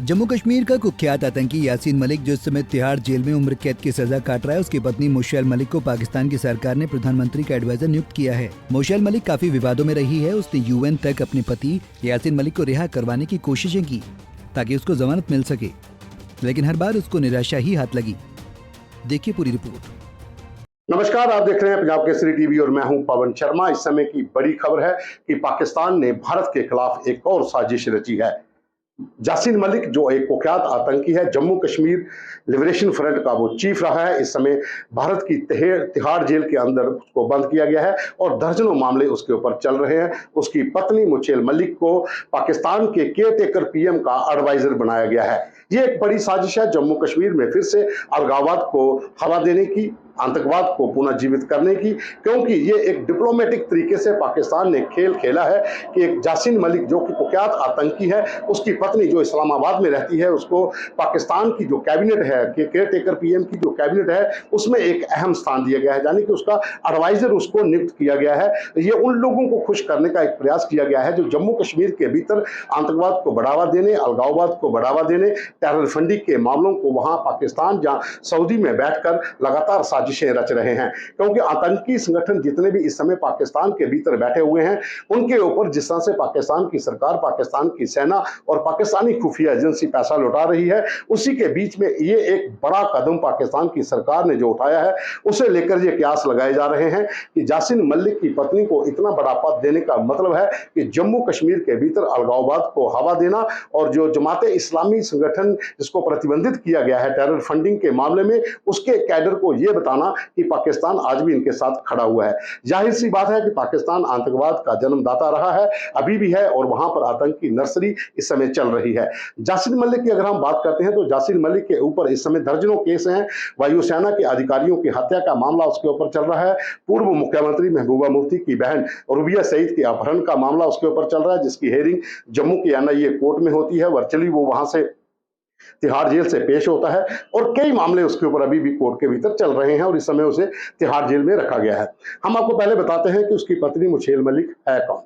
जम्मू कश्मीर का कुख्यात आतंकी यासीन मलिक जो इस समय तिहाड़ जेल में उम्र कैद की सजा काट रहा है, उसकी पत्नी मोशेल मलिक को पाकिस्तान की सरकार ने प्रधानमंत्री का एडवाइजर नियुक्त किया है। मोशेल मलिक काफी विवादों में रही है। उसने यूएन तक अपने पति यासीन मलिक को रिहा करवाने की कोशिशें की ताकि उसको जमानत मिल सके, लेकिन हर बार उसको निराशा ही हाथ लगी। देखिए पूरी रिपोर्ट। नमस्कार, आप देख रहे हैं पंजाब केसरी टीवी और मैं हूं पवन शर्मा। इस समय की बड़ी खबर है कि पाकिस्तान ने भारत के खिलाफ एक और साजिश रची है। यासीन मलिक जो एक कुख्यात आतंकी है, जम्मू कश्मीर लिबरेशन फ्रंट का वो चीफ रहा है। इस समय भारत की तिहाड़ जेल के अंदर उसको बंद किया गया है और दर्जनों मामले उसके ऊपर चल रहे हैं। उसकी पत्नी मोशेल मलिक को पाकिस्तान के केयरटेकर पीएम का एडवाइजर बनाया गया है। ये एक बड़ी साजिश है जम्मू कश्मीर में फिर से अलगाववाद को हवा देने की, आतंकवाद को पुनः जीवित करने की, क्योंकि ये एक डिप्लोमेटिक तरीके से पाकिस्तान ने खेल खेला है कि एक यासीन मलिक जो कि कुख्यात आतंकी है, उसकी पत्नी जो इस्लामाबाद में रहती है, उसको पाकिस्तान की जो कैबिनेट है, केयरटेकर पीएम की जो कैबिनेट है, उसमें एक अहम स्थान दिया गया है, यानी कि उसका एडवाइजर उसको नियुक्त किया गया है। ये उन लोगों को खुश करने का एक प्रयास किया गया है जो जम्मू कश्मीर के भीतर आतंकवाद को बढ़ावा देने, अलगाववाद को बढ़ावा देने, टेरर फंडिंग के मामलों को वहां पाकिस्तान जहां सऊदी में बैठकर लगातार साजिशें रच रहे हैं। क्योंकि आतंकी संगठन जितने भी इस समय पाकिस्तान के भीतर बैठे हुए हैं, उनके ऊपर जिस तरह से पाकिस्तान की सरकार, पाकिस्तान की सेना और पाकिस्तानी खुफिया एजेंसी पैसा लौटा रही है, उसी के बीच में ये एक बड़ा कदम पाकिस्तान की सरकार ने जो उठाया है, उसे लेकर ये कयास लगाए जा रहे हैं कि यासीन मलिक की पत्नी को इतना बड़ा पद देने का मतलब है कि जम्मू कश्मीर के भीतर अलगाववाद को हवा देना और जो जमाते इस्लामी संगठन जिसको प्रतिबंधित किया गया है टेरर फंडिंग के मामले में, उसके कैडर को यह बताना कि पाकिस्तान आज भी इनके साथ खड़ा हुआ है। जाहिर सी बात है कि पाकिस्तान आतंकवाद का जन्मदाता रहा है, अभी भी है, और वहां पर आतंकी नर्सरी इस समय चल रही है। यासीन मलिक की अगर हम बात करते हैं तो यासीन मलिक के ऊपर इस समय दर्जनों केस हैं। वायुसेना के अधिकारियों की हत्या का मामला उसके ऊपर चल रहा है। पूर्व मुख्यमंत्री महबूबा मुफ्ती की बहन रुबिया सईद के अपहरण का मामला उसके ऊपर चल रहा है, जिसकी हेयरिंग जम्मू की एनआईए कोर्ट में होती है। वर्चुअली वो वहां से तिहाड़ जेल से पेश होता है और कई मामले उसके ऊपर अभी भी कोर्ट के भीतर चल रहे हैं और इस समय उसे तिहाड़ जेल में रखा गया है। हम आपको पहले बताते हैं कि उसकी पत्नी मोशेल मलिक है कौन।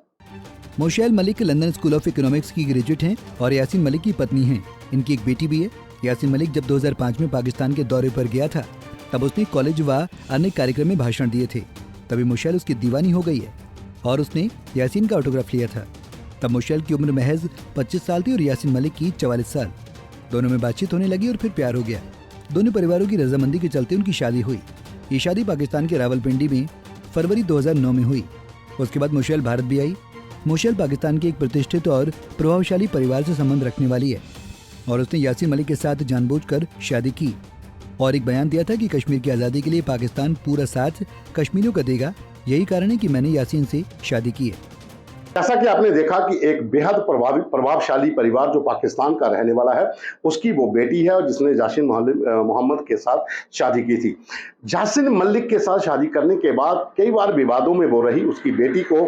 Mushaal Malik London school of economics की ग्रेजुएट हैं और यासीन मलिक की पत्नी हैं। इनकी एक बेटी भी है। यासीन मलिक जब 2005 में पाकिस्तान के दौरे पर गया था, तब उसने कॉलेज व अन्य कार्यक्रम में भाषण दिए थे। तभी मोशेल उसकी दीवानी हो गई है और उसने यासीन का ऑटोग्राफ लिया था। तब मोशेल की उम्र महज 25 साल थी और यासीन मलिक की 44 साल। दोनों में बातचीत होने लगी और फिर प्यार हो गया। दोनों परिवारों की रजामंदी के चलते उनकी शादी हुई। ये शादी पाकिस्तान के रावलपिंडी में फरवरी 2009 में हुई। उसके बाद मोशेल भारत भी आई। मोशेल पाकिस्तान के एक प्रतिष्ठित और प्रभावशाली परिवार से संबंध रखने वाली है और उसने यासीन मलिक के साथ जानबूझकर शादी की और एक बयान दिया था कि कश्मीर की आज़ादी के लिए पाकिस्तान पूरा साथ कश्मीरियों का देगा। यही कारण है कि मैंने यासीन से शादी की है। जैसा कि आपने देखा कि एक बेहद प्रभावशाली परिवार जो पाकिस्तान का रहने वाला है, उसकी वो बेटी है और जिसने यासीन मोहम्मद के साथ शादी की थी। यासीन मलिक के साथ शादी करने के बाद कई बार विवादों में वो रही। उसकी बेटी को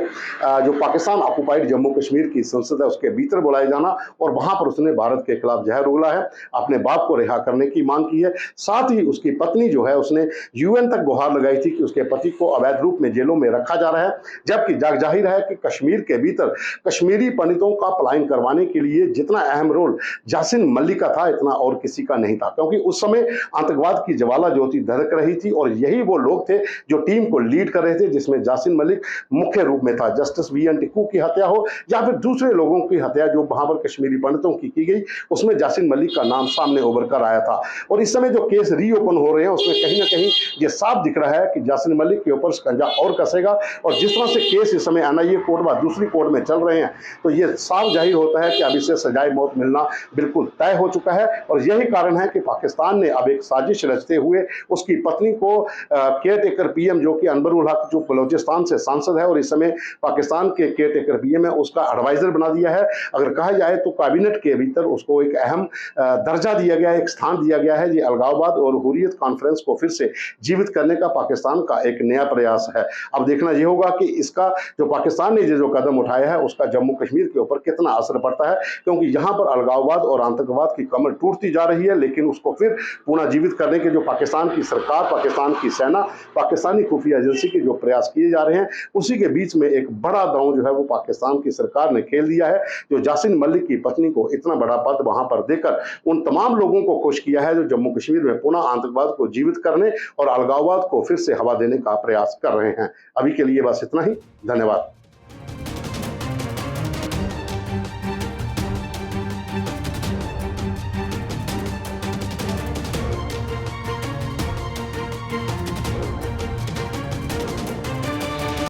जो पाकिस्तान ऑक्युपाइड जम्मू कश्मीर की संसद है उसके भीतर बुलाया जाना और वहां पर उसने भारत के खिलाफ जहर उगला है, अपने बाप को रिहा करने की मांग की है। साथ ही उसकी पत्नी जो है उसने यूएन तक गुहार लगाई थी कि उसके पति को अवैध रूप में जेलों में रखा जा रहा है, जबकि जाहिर है कि कश्मीर के भीतर कश्मीरी पंडितों का पलायन करवाने के लिए जितना अहम रोल यासीन मलिक का था, इतना और किसी का नहीं था। क्योंकि उस समय आतंकवाद की ज्वाला जो थी धधक रही थी और यही वो लोग थे जो टीम को लीड कर रहे थे, जिसमें यासीन मलिक मुख्य रूप में था। जस्टिस वीएन टिक्कू की हत्या हो या फिर दूसरे लोगों की हत्या जो वहां पर कश्मीरी पंडितों की गई, उसमें यासीन मलिक का नाम सामने उभर कर आया था। और इस समय जो केस रीओपन हो रहे हैं उसमें कहीं ना कहीं ये साफ दिख रहा है कि यासीन मलिक के ऊपर शिकंजा और कसेगा। और जिस तरह से केस इस समय एनआईए कोर्ट व दूसरी कोर्ट में चल रहे हैं, तो ये साफ जाहिर होता है कि अब इससे सजाए मौत मिलना बिल्कुल तय हो चुका है। और यही कारण है कि पाकिस्तान ने अब एक साजिश रचते हुए उसकी पत्नी को केयरटेकर पीएम जो कि अनवरुल हक जो बलोचिस्तान से सांसद है और इस समय पाकिस्तान के केयरटेकर पीएम है, उसका एडवाइजर बना दिया है। अगर कहा जाए तो कैबिनेट के भीतर उसको एक अहम दर्जा दिया गया है, एक स्थान दिया गया है। ये अलगाववाद और हुर्रियत कॉन्फ्रेंस को फिर से जीवित करने का पाकिस्तान का एक नया प्रयास है। अब देखना यह होगा कि इसका जो पाकिस्तान ने जो कदम कदम उठाया है उसका जम्मू कश्मीर के ऊपर कितना असर पड़ता है, क्योंकि यहाँ पर अलगाववाद और आतंकवाद की कमर टूटती जा रही है, लेकिन उसको फिर पुनः जीवित करने के जो पाकिस्तान की सरकार, पाकिस्तान की सेना, पाकिस्तानी खुफिया एजेंसी के जो प्रयास किए जा रहे हैं, उसी के बीच में एक बड़ा दांव जो है वो पाकिस्तान की सरकार ने खेल दिया है, जो जासिन मलिक की पत्नी को इतना बड़ा पद वहां पर देकर उन तमाम लोगों को खुश किया है जो जम्मू कश्मीर में पुनः आतंकवाद को जीवित करने और अलगाववाद को फिर से हवा देने का प्रयास कर रहे हैं। अभी के लिए बस इतना ही। धन्यवाद।